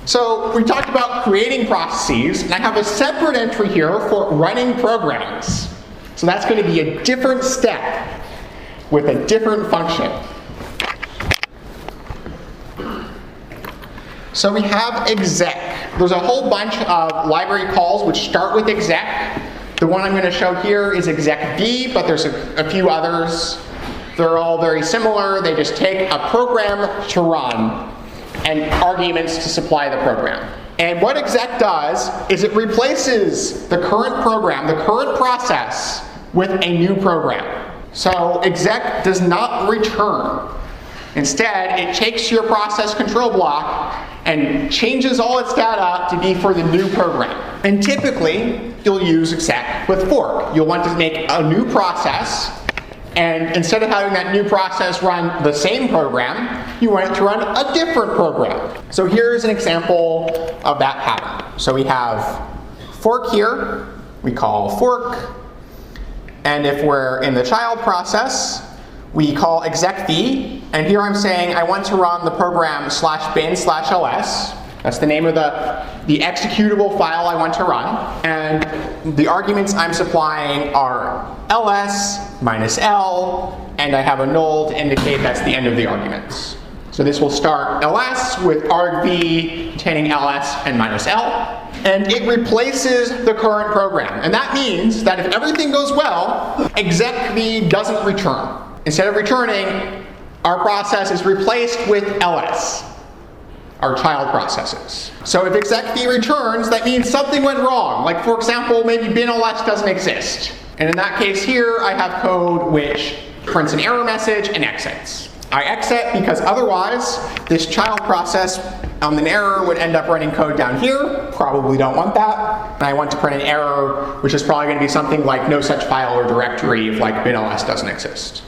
So we talked about creating processes, and I have a separate entry here for running programs. So that's going to be a different step with a different function. So we have exec. There's a whole bunch of library calls which start with exec. The one I'm going to show here is execv, but there's a few others. They're all very similar. They just take a program to run and arguments to supply the program. And what exec does is it replaces the current program, the current process, with a new program. So exec does not return. Instead, it takes your process control block and changes all its data to be for the new program. And typically, you'll use exec with fork. You'll want to make a new process, and instead of having that new process run the same program, you want it to run a different program. So here's an example of that pattern. So we have fork here, we call fork, and if we're in the child process, we call execv, and here I'm saying I want to run the program /bin/ls. That's the name of the executable file I want to run. And the arguments I'm supplying are ls minus l, and I have a null to indicate that's the end of the arguments. So this will start ls with argv containing ls and minus l. And it replaces the current program. And that means that if everything goes well, execv doesn't return. Instead of returning, our process is replaced with ls, our child processes. So if execv returns, that means something went wrong. Like, for example, maybe bin_ls doesn't exist. And in that case here, I have code which prints an error message and exits. I exit because otherwise, this child process on an error would end up running code down here. Probably don't want that. And I want to print an error, which is probably going to be something like no such file or directory if like bin_ls doesn't exist.